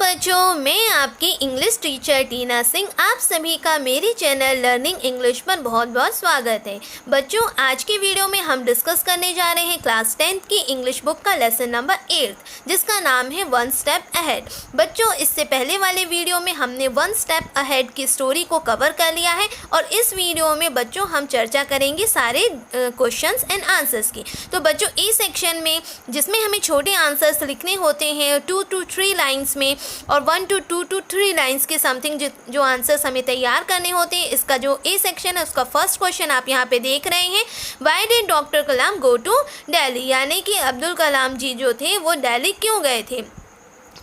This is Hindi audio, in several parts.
बच्चों, मैं आपकी इंग्लिश टीचर टीना सिंह आप सभी का मेरे चैनल लर्निंग इंग्लिश पर बहुत बहुत स्वागत है। बच्चों, आज की वीडियो में हम डिस्कस करने जा रहे हैं क्लास 10th की इंग्लिश बुक का लेसन नंबर 8 जिसका नाम है वन स्टेप अहेड। बच्चों, इससे पहले वाले वीडियो में हमने वन स्टेप अहेड की स्टोरी को कवर कर लिया है और इस वीडियो में बच्चों हम चर्चा करेंगे सारे क्वेश्चंस एंड आंसर्स की। तो बच्चों, इस सेक्शन में जिसमें हमें छोटे आंसर्स लिखने होते हैं 2 to 3 लाइन्स में और 1 to 2 to 3 लाइन्स के समथिंग जो आंसर्स हमें तैयार करने होते हैं, इसका जो ए सेक्शन है उसका फर्स्ट क्वेश्चन आप यहाँ पे देख रहे हैं। Why did doctor Kalam go to Delhi, यानी कि अब्दुल कलाम जी जो थे वो दिल्ली क्यों गए थे।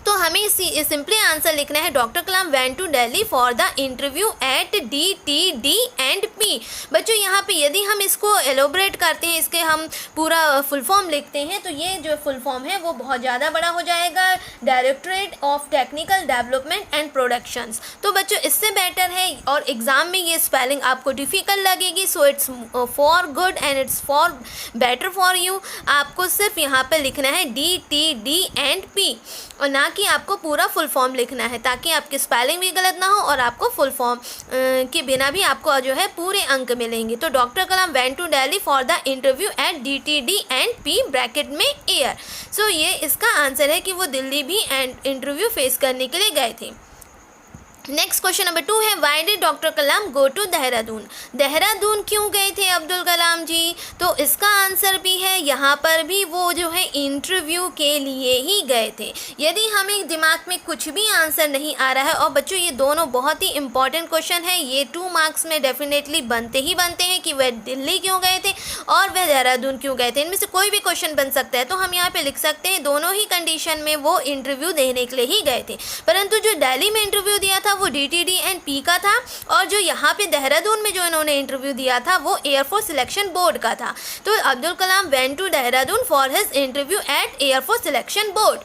तो हमें सिंपली आंसर लिखना है doctor Kalam went to Delhi for the interview at DTD&P। बच्चों, यहाँ पे यदि हम इसको एलोबरेट करते हैं, इसके हम पूरा फुल फॉर्म लिखते हैं तो ये जो फुल फॉर्म है वो बहुत ज़्यादा बड़ा हो जाएगा, directorate of technical development and productions. तो बच्चों, इससे बेटर है और एग्ज़ाम में ये स्पेलिंग आपको डिफ़िकल्ट लगेगी, so it's for good and it's for better for you. आपको सिर्फ यहाँ पर लिखना है DTD&P और ना कि आपको पूरा फुल फॉर्म लिखना है, ताकि आपकी स्पेलिंग भी गलत ना हो और आपको फुल फॉर्म के बिना भी आपको जो है पूरे अंक मिलेंगे। तो doctor Kalam went to Delhi for the interview at DTD&P bracket में एयर। सो ये इसका आंसर है कि वो दिल्ली भी इंटरव्यू फेस करने के लिए गए थे। नेक्स्ट क्वेश्चन नंबर 2 है why did doctor Kalam go to Dehradun. Dehradun क्यों गए थे अब्दुल कलाम जी। तो इसका आंसर भी है यहाँ पर भी वो जो है इंटरव्यू के लिए ही गए थे। यदि हमें दिमाग में कुछ भी आंसर नहीं आ रहा है, और बच्चों ये दोनों बहुत ही इंपॉर्टेंट क्वेश्चन है, ये 2 मार्क्स में डेफिनेटली बनते हैं कि वह दिल्ली क्यों गए थे और वह देहरादून क्यों गए थे। इनमें से कोई भी क्वेश्चन बन सकता है, तो हम यहाँ पे लिख सकते हैं दोनों ही कंडीशन में वो इंटरव्यू देने के लिए ही गए थे। परंतु जो दिल्ली में इंटरव्यू दिया था वो DTD&P का था और जो यहाँ पे देहरादून में जो इन्होंने इंटरव्यू दिया था वो एयरफोर्स सिलेक्शन बोर्ड का था। तो Abdul Kalam went to Dehradun for his interview at air force selection board.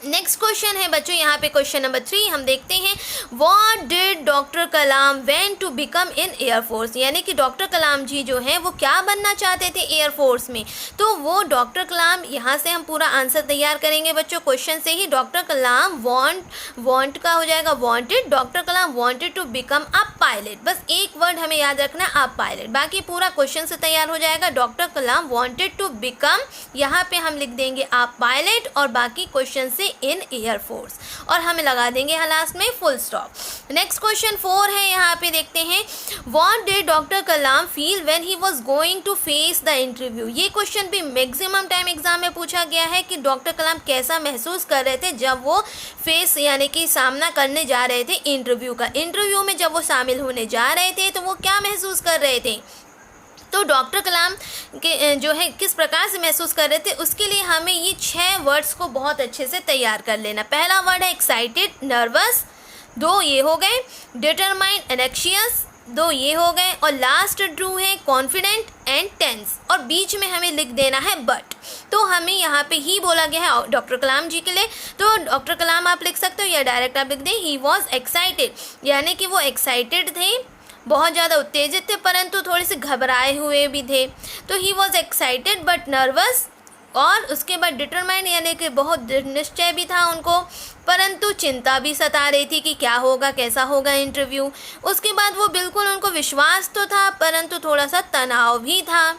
Next question है बच्चों यहाँ पे क्वेश्चन नंबर 3 हम देखते हैं what did doctor Kalam went to become in Air Force, यानी कि डॉक्टर कलाम जी जो हैं वो क्या बनना चाहते थे एयरफोर्स में। तो वो डॉक्टर कलाम, यहाँ से हम पूरा आंसर तैयार करेंगे बच्चों क्वेश्चन से ही। डॉक्टर कलाम वांट का हो जाएगा wanted, doctor Kalam wanted to become a pilot. बस एक वर्ड हमें याद रखना है, अ पायलट, बाकी पूरा क्वेश्चन से तैयार हो जाएगा। Doctor Kalam wanted to become, यहाँ पे हम लिख देंगे अ पायलट और बाकी क्वेश्चन से इन एयरफोर्स और हमें लगा देंगे लास्ट में फुल स्टॉप। नेक्स्ट क्वेश्चन 4 है, यहाँ पे देखते हैं what did doctor Kalam feel when he was going to face the interview. ये क्वेश्चन भी मैक्सिमम टाइम एग्जाम में पूछा गया है कि डॉक्टर कलाम कैसा महसूस कर रहे थे जब वो फेस यानी कि सामना करने जा रहे थे इंटरव्यू का। इंटरव्यू में जब वो शामिल होने जा रहे थे तो वो क्या महसूस कर रहे थे। तो डॉक्टर कलाम के जो है किस प्रकार से महसूस कर रहे थे, उसके लिए हमें ये 6 वर्ड्स को बहुत अच्छे से तैयार कर लेना। पहला वर्ड है एक्साइटेड, नर्वस, 2 ये हो गए, डिटरमाइंड, एनेक्शियस, 2 ये हो गए और लास्ट ट्रू है कॉन्फिडेंट एंड टेंस और बीच में हमें लिख देना है बट। तो हमें यहाँ पे ही बोला गया है डॉक्टर कलाम जी के लिए, तो डॉक्टर कलाम आप लिख सकते हो या डायरेक्ट आप लिख दें ही वॉज एक्साइटेड, यानी कि वो एक्साइटेड थे, बहुत ज़्यादा उत्तेजित थे परंतु थोड़े से घबराए हुए भी थे। तो he was excited but nervous, और उसके बाद डिटरमाइंड यानी कि बहुत निश्चय भी था उनको परंतु चिंता भी सता रही थी कि क्या होगा, कैसा होगा इंटरव्यू। उसके बाद वो बिल्कुल उनको विश्वास तो था परंतु थोड़ा सा तनाव भी था,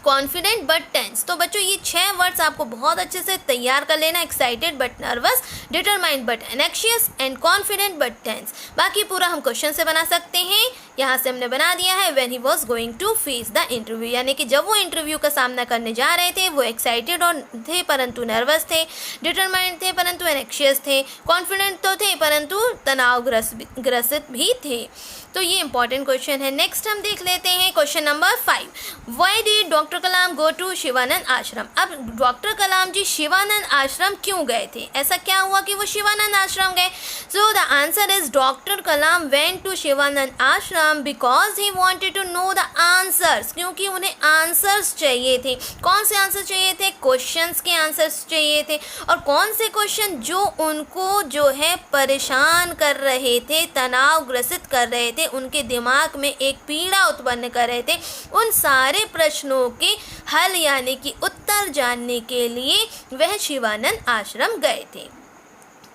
कॉन्फिडेंट बट टेंस। तो बच्चों ये 6 वर्ड्स आपको बहुत अच्छे से तैयार कर लेना, excited but nervous, determined but anxious and confident but tense. बाकी पूरा हम क्वेश्चन से बना सकते हैं, यहाँ से हमने बना दिया है when he was going to face the interview, यानी कि जब वो इंटरव्यू का सामना करने जा रहे थे वो एक्साइटेड और थे परंतु नर्वस थे, डिटरमाइंड थे परंतु एनेक्शियस थे, कॉन्फिडेंट तो थे परंतु तनावग्रसित भी थे। तो ये इंपॉर्टेंट क्वेश्चन है। नेक्स्ट हम देख लेते हैं question number 5 why did doctor Kalam go to Shivanand Ashram. अब डॉक्टर कलाम जी शिवानंद आश्रम क्यों गए थे, ऐसा क्या हुआ कि वो शिवानंद आश्रम गए। So the answer is doctor Kalam went to Shivanand Ashram because he wanted to know the answers, क्योंकि उन्हें आंसर्स चाहिए थे। कौन से आंसर चाहिए थे, क्वेश्चंस के आंसर्स चाहिए थे। और कौन से क्वेश्चन जो उनको जो है परेशान कर रहे थे, तनाव ग्रसित कर रहे थे, उनके दिमाग में एक पीड़ा उत्पन्न कर रहे थे, उन सारे प्रश्नों के हल यानी कि उत्तर जानने के लिए वह शिवानंद आश्रम गए थे।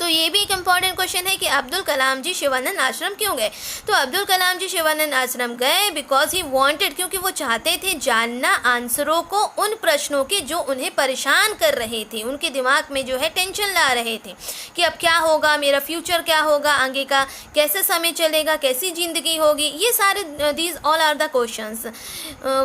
तो ये भी एक इम्पॉर्टेंट क्वेश्चन है कि अब्दुल कलाम जी शिवानंद आश्रम क्यों गए। तो अब्दुल कलाम जी शिवानंद आश्रम गए बिकॉज ही वांटेड, क्योंकि वो चाहते थे जानना आंसरों को उन प्रश्नों के जो उन्हें परेशान कर रहे थे, उनके दिमाग में जो है टेंशन ला रहे थे कि अब क्या होगा, मेरा फ्यूचर क्या होगा, आगे का कैसे समय चलेगा, कैसी ज़िंदगी होगी, ये सारे these all are the questions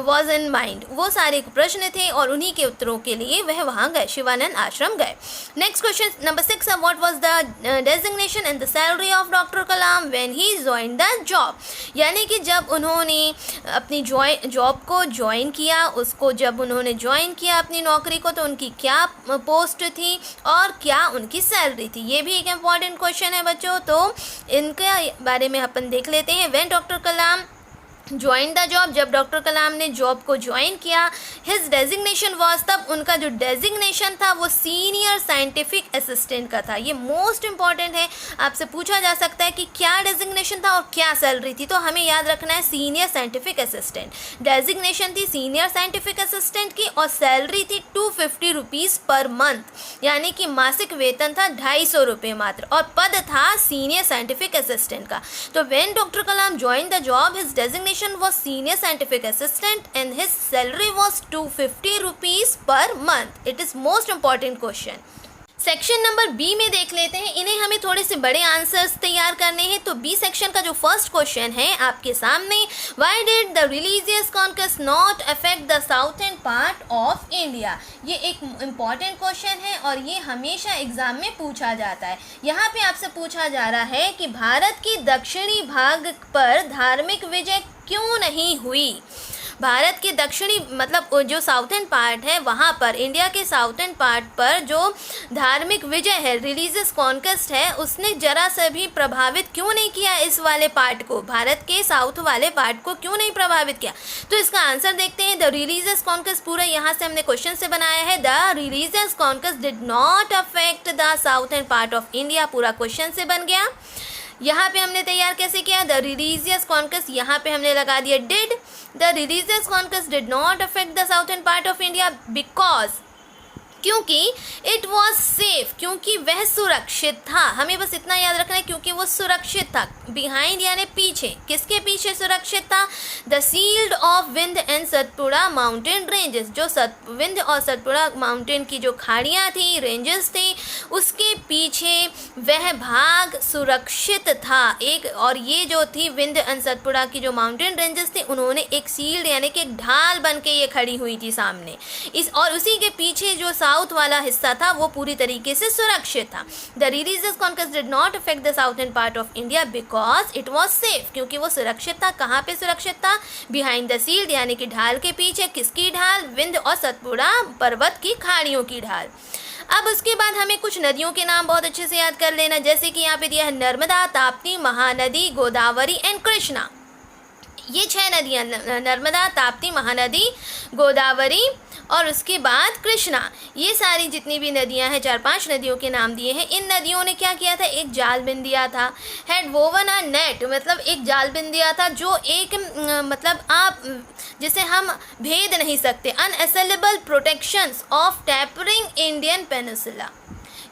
was in mind. वो सारे प्रश्न थे और उन्हीं के उत्तरों के लिए वह वहाँ गए, शिवानंद आश्रम गए। Next question number 6, what was the designation and the salary of doctor Kalam when he joined the job. यानी कि जब उन्होंने अपनी जॉब को ज्वाइन किया, उसको जब उन्होंने ज्वाइन किया अपनी नौकरी को, तो उनकी क्या पोस्ट थी और क्या उनकी सैलरी थी। ये भी एक इम्पॉर्टेंट क्वेश्चन है बच्चों, तो इनके बारे में अपन देख लेते हैं। When doctor Kalam join the job, जब डॉक्टर कलाम ने जॉब को ज्वाइन किया, हिज डेजिग्नेशन वॉज, तब उनका जो डेजिग्नेशन था वो सीनियर साइंटिफिक असिस्टेंट का था। ये मोस्ट इंपॉर्टेंट है, आपसे पूछा जा सकता है कि क्या डेजिग्नेशन था और क्या सैलरी थी, तो हमें याद रखना है सीनियर साइंटिफिक असिस्टेंट। डेजिग्नेशन थी सीनियर साइंटिफिक असिस्टेंट की और सैलरी थी 250 रुपीज़ पर मंथ, यानी कि मासिक वेतन था 250 रुपये मात्र, और पद था सीनियर साइंटिफिक असिस्टेंट का। तो when doctor Kalam join the job, his designation was senior scientific assistant and his salary was 250 rupees per month. It is most important question. Section number B में देख लेते हैं, इन्हें हमें थोड़े से बड़े आंसर्स तैयार करने हैं। तो बी सेक्शन का जो फर्स्ट क्वेश्चन है आपके सामने, why did the religious conquest not affect the southern part of India. ये एक इम्पॉर्टेंट क्वेश्चन है और ये हमेशा एग्जाम में पूछा जाता है। यहाँ पे आपसे पूछा जा रहा है कि भारत की दक्षिणी भाग पर धार्मिक विजय क्यों नहीं हुई। भारत के दक्षिणी मतलब जो साउथर्न पार्ट है वहाँ पर, इंडिया के साउथर्न पार्ट पर जो धार्मिक विजय है, रिलीजियस कॉन्क्वेस्ट है, उसने जरा से भी प्रभावित क्यों नहीं किया इस वाले पार्ट को, भारत के साउथ वाले पार्ट को क्यों नहीं प्रभावित किया। तो इसका आंसर देखते हैं। द रिलीजियस कॉन्क्वेस्ट, पूरा यहाँ से हमने क्वेश्चन से बनाया है, the religious conquest did not affect the southern part of India, पूरा क्वेश्चन से बन गया। यहाँ पे हमने तैयार कैसे किया, द रिलीजियस कॉन्क्वेस्ट, यहाँ पे हमने लगा दिया did. The religious conquest did not affect the southern part of India because, क्योंकि इट वॉज सेफ, क्योंकि वह सुरक्षित था। हमें बस इतना याद रखना है, क्योंकि वो सुरक्षित था। बिहाइंड यानी पीछे, किसके पीछे सुरक्षित था, the shield of Vindhya and Satpura mountain ranges, जो विंध्य और सतपुड़ा माउंटेन की जो खाड़ियाँ थी, रेंजेस थे, उसके पीछे वह भाग सुरक्षित था एक। और ये जो थी विंध्य एंड सतपुड़ा की जो माउंटेन रेंजेस थे, उन्होंने एक शील्ड यानी कि एक ढाल बन के ये खड़ी हुई थी सामने और उसी के पीछे जो साउथ वाला हिस्सा था वो पूरी तरीके से सुरक्षित था। The religious conquest did not affect the southern part of India because it was safe, क्योंकि वो सुरक्षित था। कहाँ पे सुरक्षित था, बिहाइंड द शील्ड यानी कि ढाल के पीछे। किसकी ढाल, विंध्य और सतपुड़ा पर्वत की खाड़ियों की ढाल। अब उसके बाद हमें कुछ नदियों के नाम बहुत अच्छे से याद कर लेना, जैसे कि यहाँ पे दिया है नर्मदा, ताप्ती, महानदी, गोदावरी एंड कृष्णा। ये 6 नदियाँ, नर्मदा, ताप्ती, महानदी, गोदावरी और उसके बाद कृष्णा, ये सारी जितनी भी नदियां हैं, 4-5 नदियों के नाम दिए हैं। इन नदियों ने क्या किया था, एक जाल बिन दिया था। हैड वोवन अ नेट, मतलब एक जाल बिन दिया था जो एक मतलब आप जिसे हम भेद नहीं सकते, unassailable protections of tapering Indian peninsula,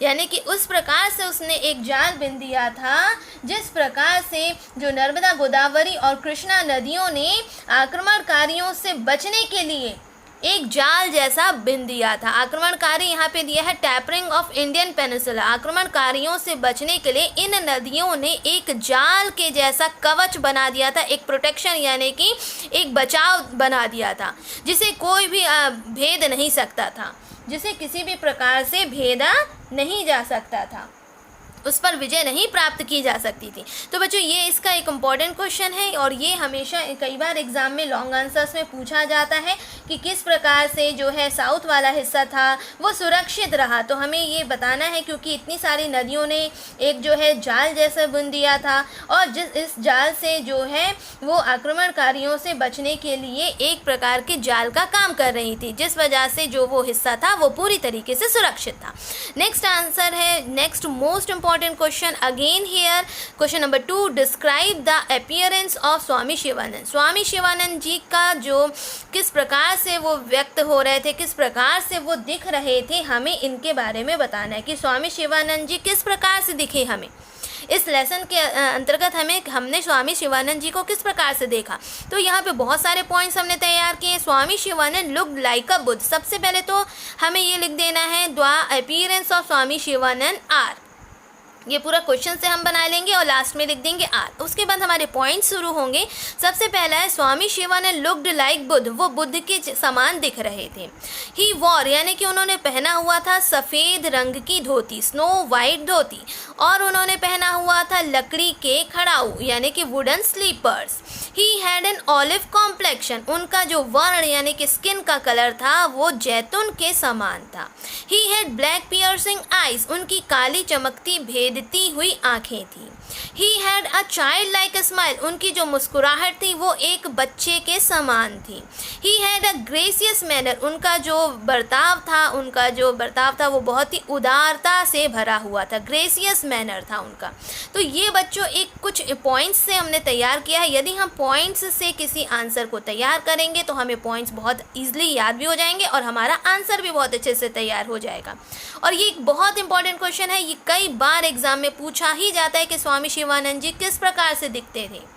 यानी कि उस प्रकार से उसने एक जाल बिन दिया था जिस प्रकार से जो नर्मदा, गोदावरी और कृष्णा नदियों ने आक्रमणकारियों से बचने के लिए एक जाल जैसा बिन दिया था। आक्रमणकारी यहाँ पे दिया है टैपरिंग ऑफ इंडियन पेनिनसुला, आक्रमणकारियों से बचने के लिए इन नदियों ने एक जाल के जैसा कवच बना दिया था, एक प्रोटेक्शन यानी कि एक बचाव बना दिया था, जिसे कोई भी भेद नहीं सकता था, जिसे किसी भी प्रकार से भेदा नहीं जा सकता था, उस पर विजय नहीं प्राप्त की जा सकती थी। तो बच्चों ये इसका एक इम्पॉर्टेंट क्वेश्चन है और ये हमेशा कई बार एग्जाम में लॉन्ग आंसर्स में पूछा जाता है कि किस प्रकार से जो है साउथ वाला हिस्सा था वो सुरक्षित रहा। तो हमें ये बताना है क्योंकि इतनी सारी नदियों ने एक जो है जाल जैसा बुन दिया था और इस जाल से जो है वो आक्रमणकारियों से बचने के लिए एक प्रकार के जाल का काम कर रही थी, जिस वजह से जो वो हिस्सा था वो पूरी तरीके से सुरक्षित था। नेक्स्ट आंसर है, next most important question again here. Question number 2, describe the appearance of स्वामी शिवानंद. स्वामी शिवानंद जी का जो किस प्रकार से वो व्यक्त हो रहे थे, किस प्रकार से वो दिख रहे थे, हमें इनके बारे में बताना है कि स्वामी शिवानंद जी किस प्रकार से दिखे हमें. इस लेसन के अंतर्गत हमने स्वामी शिवानंद जी को किस प्रकार से देखा. तो यहाँ पे बहुत सारे पॉइंट्स हमने तैयार किए. Swami Shivanand looked like a Buddha. सबसे पहले तो हमें ये लिख देना है the appearance of Swami Shivanand are. ये पूरा क्वेश्चन से हम बना लेंगे और लास्ट में लिख देंगे आर. उसके बाद हमारे पॉइंट शुरू होंगे. सबसे पहला है स्वामी शिवानंद लुक्ड लाइक बुद्ध. वो बुद्ध के समान दिख रहे थे. ही वॉर यानी कि उन्होंने पहना हुआ था सफ़ेद रंग की धोती, स्नो वाइट धोती, और उन्होंने पहना हुआ था लकड़ी के खड़ाऊ यानी कि wooden slippers. He had an olive complexion. उनका जो वर्ण यानी कि स्किन का कलर था वो जैतून के समान था. He had black piercing eyes. उनकी काली चमकती भेदती हुई आंखें थी. He had a child like smile. उनकी जो मुस्कुराहट थी वो एक बच्चे के समान थी. He had a gracious manner. उनका जो बर्ताव था वो बहुत ही उदारता से भरा हुआ था. ग्रेसियस मैनर था उनका. तो ये बच्चों एक कुछ पॉइंट्स से हमने तैयार किया है. यदि हम पॉइंट्स से किसी आंसर को तैयार करेंगे तो हमें पॉइंट्स बहुत ईजिली याद भी हो जाएंगे और हमारा आंसर भी बहुत अच्छे से तैयार हो जाएगा. और ये एक बहुत इंपॉर्टेंट क्वेश्चन है. ये कई बार एग्जाम में पूछा ही जाता है कि स्वामी शिवानंद जी किस प्रकार से दिखते थे.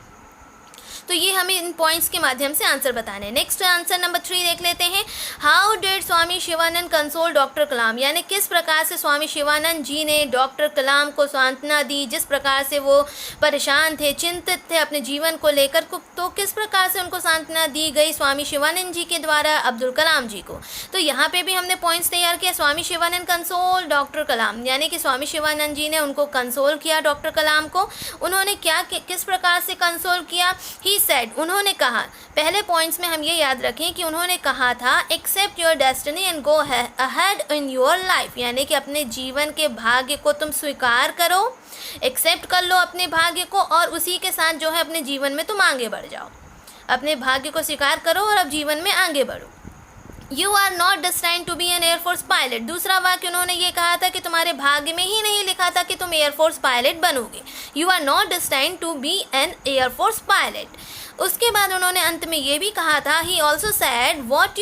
तो ये हमें इन पॉइंट्स के माध्यम से आंसर बताने हैं. नेक्स्ट आंसर नंबर 3 देख लेते हैं. How did Swami Shivanand console doctor Kalam. यानी किस प्रकार से स्वामी शिवानंद जी ने डॉक्टर कलाम को सांत्वना दी. जिस प्रकार से वो परेशान थे, चिंतित थे अपने जीवन को लेकर, तो किस प्रकार से उनको सांत्वना दी गई स्वामी शिवानंद जी के द्वारा अब्दुल कलाम जी को. तो यहाँ पे भी हमने पॉइंट्स तैयार किया. स्वामी शिवानंद कंसोल डॉक्टर कलाम यानी कि स्वामी शिवानंद जी ने उनको कंसोल किया डॉक्टर कलाम को. उन्होंने किस प्रकार से कंसोल किया. He said. उन्होंने कहा. पहले पॉइंट्स में हम ये याद रखें कि उन्होंने कहा था accept your destiny and go ahead in your life. यानी कि अपने जीवन के भाग्य को तुम स्वीकार करो, एक्सेप्ट कर लो अपने भाग्य को, और उसी के साथ जो है अपने जीवन में तुम आगे बढ़ जाओ. अपने भाग्य को स्वीकार करो और अब जीवन में आगे बढ़ो. You are not destined to be an air force pilot. दूसरा वाक्य उन्होंने ये कहा था कि तुम्हारे भाग्य में ही नहीं लिखा था कि तुम एयरफोर्स पायलट बनोगे. You are not destined to be an air force pilot. उसके बाद उन्होंने अंत में ये भी कहा था. He also said what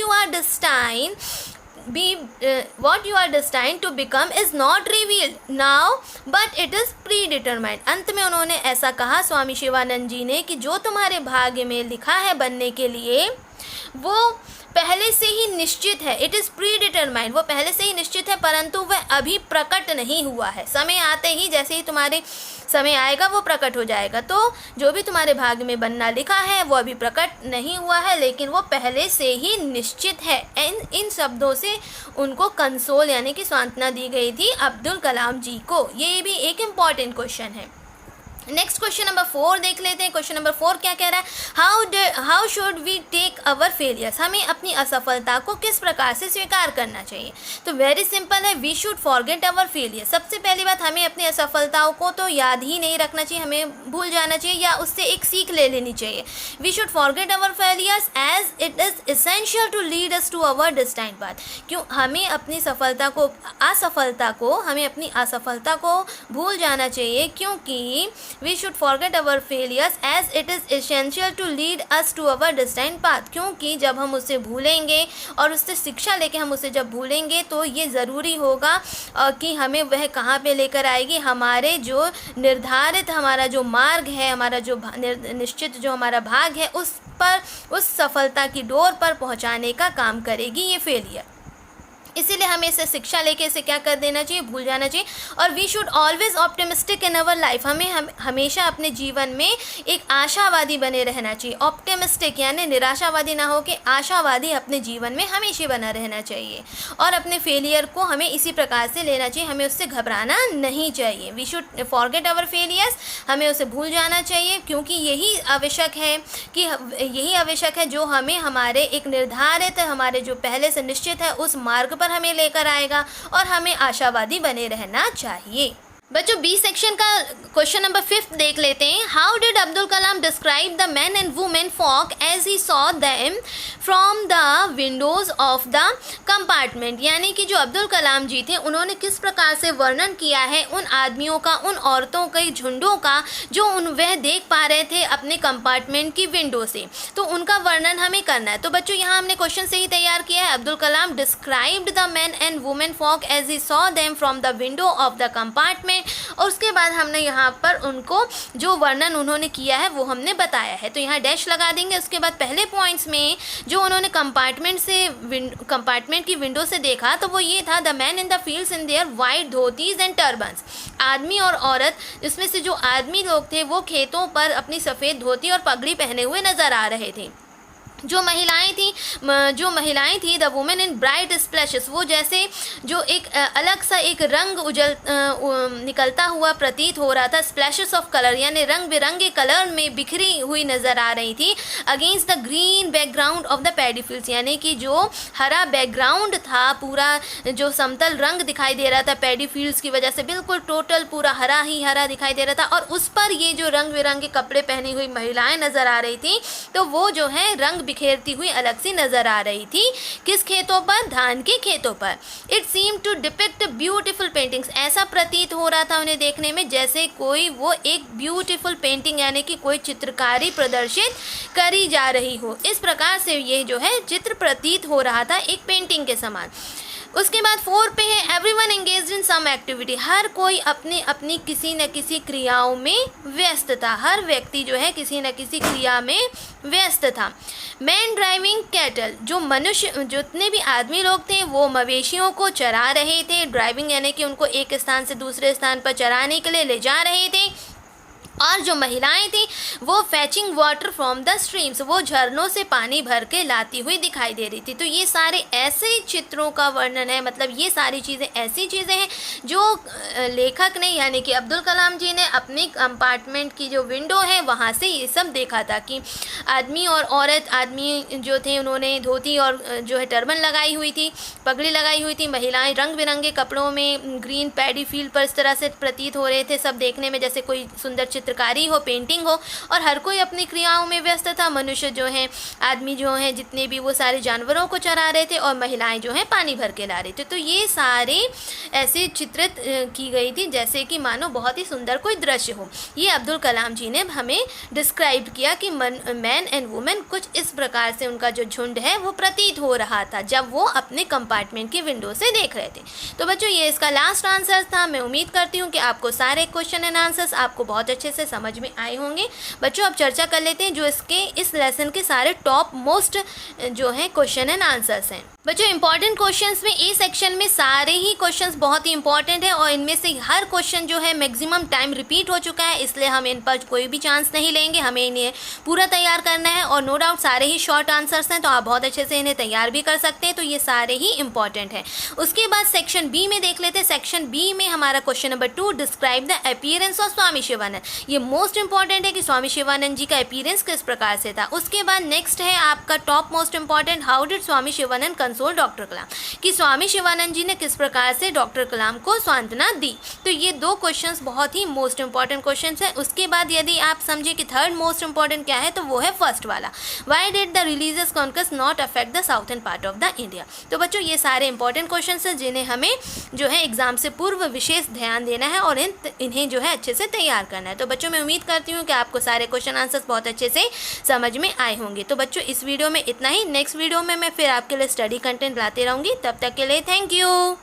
you are destined to become is not revealed now but it is predetermined. अंत में उन्होंने ऐसा कहा स्वामी शिवानंद जी ने कि जो तुम्हारे भाग्य में लिखा है बनने के लिए वो पहले से ही निश्चित है. It is pre determined. वो पहले से ही निश्चित है परंतु वह अभी प्रकट नहीं हुआ है. समय आते ही, जैसे ही तुम्हारे समय आएगा वो प्रकट हो जाएगा. तो जो भी तुम्हारे भाग्य में बनना लिखा है वो अभी प्रकट नहीं हुआ है लेकिन वो पहले से ही निश्चित है. इन शब्दों से उनको कंसोल यानी कि सांत्वना दी गई थी अब्दुल कलाम जी को. ये भी एक इम्पॉर्टेंट क्वेश्चन है. नेक्स्ट क्वेश्चन नंबर 4 देख लेते हैं. क्वेश्चन नंबर 4 क्या कह रहा है. How should we take our failures. हमें अपनी असफलता को किस प्रकार से स्वीकार करना चाहिए. तो वेरी सिंपल है. We should forget our failure. सबसे पहली बात, हमें अपनी असफलताओं को तो याद ही नहीं रखना चाहिए, हमें भूल जाना चाहिए या उससे एक सीख ले लेनी चाहिए. We should forget our failures as it is essential to lead us to our destined path. क्यों हमें अपनी असफलता को भूल जाना चाहिए, क्योंकि We should forget our failures as it is essential to lead us to our destined path. क्योंकि जब हम उससे भूलेंगे और उससे शिक्षा लेके हम उसे जब भूलेंगे तो ये ज़रूरी होगा कि हमें वह कहाँ पे लेकर आएगी. हमारे जो निर्धारित हमारा जो मार्ग है, हमारा जो निश्चित जो हमारा भाग है उस सफलता की डोर पर पहुँचाने का काम करेगी ये फेलियर. इसीलिए हमें इसे शिक्षा लेके इसे क्या कर देना चाहिए, भूल जाना चाहिए. और we should always optimistic in our life. हमें हमेशा अपने जीवन में एक आशावादी बने रहना चाहिए. ऑप्टिमिस्टिक यानी निराशावादी ना हो के आशावादी अपने जीवन में हमेशा बना रहना चाहिए. और अपने फेलियर को हमें इसी प्रकार से लेना चाहिए, हमें उससे घबराना नहीं चाहिए. We should forget our failures. हमें उसे भूल जाना चाहिए क्योंकि यही आवश्यक है जो हमें हमारे एक निर्धारित, हमारे जो पहले से निश्चित है उस मार्ग पर हमें लेकर आएगा और हमें आशावादी बने रहना चाहिए. बच्चों बी सेक्शन का क्वेश्चन नंबर 5 देख लेते हैं। How did Abdul Kalam describe the man and women folk as he saw them from the windows of the compartment. यानी कि जो अब्दुल कलाम जी थे उन्होंने किस प्रकार से वर्णन किया है उन आदमियों का, उन औरतों के झुंडों का जो वह देख पा रहे थे अपने कंपार्टमेंट की विंडो से। तो उनका वर्णन हमें करना है। तो बच्चों यहाँ हमने क्वेश्चन से ही तैयार किया है। Abdul Kalam described the man and women folk as he saw them from the window of the compartment. और उसके बाद हमने यहाँ पर उनको जो वर्णन उन्होंने किया है वो हमने बताया है। तो यहाँ डैश लगा देंगे। उसके बाद पहले पॉइंट्स में जो उन्होंने कंपार्टमेंट की विंडो से देखा तो वो ये था, the man in the fields in their white dhotis and turbans. आदमी और औरत, इसमें से जो आदमी लोग थे वो खेतों पर अपनी सफ़ेद धोती और पगड़ी पहने हुए नजर आ रहे थे। जो महिलाएं थी the women in bright splashes, वो जैसे जो एक अलग सा एक रंग निकलता हुआ प्रतीत हो रहा था। स्प्लैशेस ऑफ कलर यानी रंग बिरंगे कलर में बिखरी हुई नज़र आ रही थी। Against the green background of the paddy fields, यानी कि जो हरा बैकग्राउंड था, पूरा जो समतल रंग दिखाई दे रहा था पैडी फील्ड्स की वजह से, बिल्कुल टोटल पूरा हरा ही हरा दिखाई दे रहा था। और उस पर ये जो रंग बिरंगे कपड़े पहनी हुई महिलाएं नज़र आ रही थी, तो वो जो है रंग बिखेरती हुई अलग सी नजर आ रही थी। किस खेतों पर? धान के खेतों पर। It seem to depict beautiful paintings, ऐसा प्रतीत हो रहा था उन्हें देखने में जैसे कोई वो एक ब्यूटीफुल पेंटिंग यानी कि कोई चित्रकारी प्रदर्शित करी जा रही हो। इस प्रकार से ये जो है चित्र प्रतीत हो रहा था एक पेंटिंग के समान। उसके बाद 4 पे है, everyone engaged in some activity, हर कोई अपनी अपनी किसी न किसी क्रियाओं में व्यस्त था। हर व्यक्ति जो है किसी न किसी क्रिया में व्यस्त था। मैन ड्राइविंग कैटल, जो मनुष्य जितने भी आदमी लोग थे वो मवेशियों को चरा रहे थे। ड्राइविंग यानी कि उनको एक स्थान से दूसरे स्थान पर चराने के लिए ले जा रहे थे। और जो महिलाएं थी वो फैचिंग वाटर फ्रॉम द स्ट्रीम्स, वो झरनों से पानी भर के लाती हुई दिखाई दे रही थी। तो ये सारे ऐसे चित्रों का वर्णन है, मतलब ये सारी चीज़ें ऐसी चीज़ें हैं जो लेखक ने यानी कि अब्दुल कलाम जी ने अपनी कंपार्टमेंट की जो विंडो है वहाँ से ये सब देखा था कि आदमी और औरत, आदमी जो थे उन्होंने धोती और जो है टर्बन लगाई हुई थी, पगड़ी लगाई हुई थी। महिलाएँ रंग बिरंगे कपड़ों में ग्रीन पैडी फील्ड पर इस तरह से प्रतीत हो रहे थे, सब देखने में जैसे कोई सुंदर चित्रकारी हो, पेंटिंग हो। और हर कोई अपनी क्रियाओं में व्यस्त था। मनुष्य जो है, आदमी जो है, जितने भी वो सारे जानवरों को चरा रहे थे और महिलाएं जो है पानी भर के ला रही थी। तो ये सारे ऐसे चित्रित की गई थी जैसे कि मानो बहुत ही सुंदर कोई दृश्य हो। ये अब्दुल कलाम जी ने हमें डिस्क्राइब किया कि मैन एंड वुमेन कुछ इस प्रकार से उनका जो झुंड है वो प्रतीत हो रहा था जब वो अपने कंपार्टमेंट की विंडो से देख रहे थे। तो बच्चों ये इसका लास्ट आंसर था। मैं उम्मीद करती हूँ कि आपको सारे क्वेश्चन एंड आंसर्स आपको बहुत अच्छे से समझ में आए होंगे। बच्चों अब चर्चा कर लेते हैं जो इस लेसन के सारे टॉप मोस्ट जो हैं क्वेश्चन एंड आंसर्स हैं। बच्चों इंपॉर्टेंट क्वेश्चंस में ए सेक्शन में सारे ही क्वेश्चंस बहुत ही इंपॉर्टेंट है और इनमें से हर क्वेश्चन जो है मैक्सिमम टाइम रिपीट हो चुका है, इसलिए हम इन पर कोई भी चांस नहीं लेंगे। हमें इन्हें पूरा तैयार करना है और नो डाउट सारे ही शॉर्ट आंसर्स हैं, तो आप बहुत अच्छे से इन्हें तैयार भी कर सकते हैं। तो ये सारे ही इंपॉर्टेंट है। उसके बाद सेक्शन बी में देख लेते हैं। सेक्शन बी में हमारा question number 2, describe the appearance of Swami Shivanand. ये मोस्ट इंपॉर्टेंट है कि स्वामी शिवानंद जी का अपीयरेंस किस प्रकार से था। उसके बाद नेक्स्ट है आपका top most important, how did Swami Shivanand console doctor Kalam, कि स्वामी शिवानंद जी ने किस प्रकार से डॉक्टर कलाम को सांत्वना दी। तो ये 2 क्वेश्चंस बहुत ही मोस्ट इंपॉर्टेंट क्वेश्चंस हैं। उसके बाद यदि आप समझे कि थर्ड मोस्ट इंपॉर्टेंट क्या है तो वो है फर्स्ट वाला, why did the religious conquest not affect the southern part of the India. तो बच्चों ये सारे इंपॉर्टेंट क्वेश्चंस हैं जिन्हें हमें जो है एग्जाम से पूर्व विशेष ध्यान देना है और इन्हें जो है अच्छे से तैयार करना है। तो बच्चों मैं उम्मीद करती हूँ कि आपको सारे क्वेश्चन आंसर्स बहुत अच्छे से समझ में आए होंगे। तो बच्चों इस वीडियो में इतना ही। नेक्स्ट वीडियो में मैं फिर आपके लिए स्टडी कंटेंट लाते रहूँगी। तब तक के लिए थैंक यू।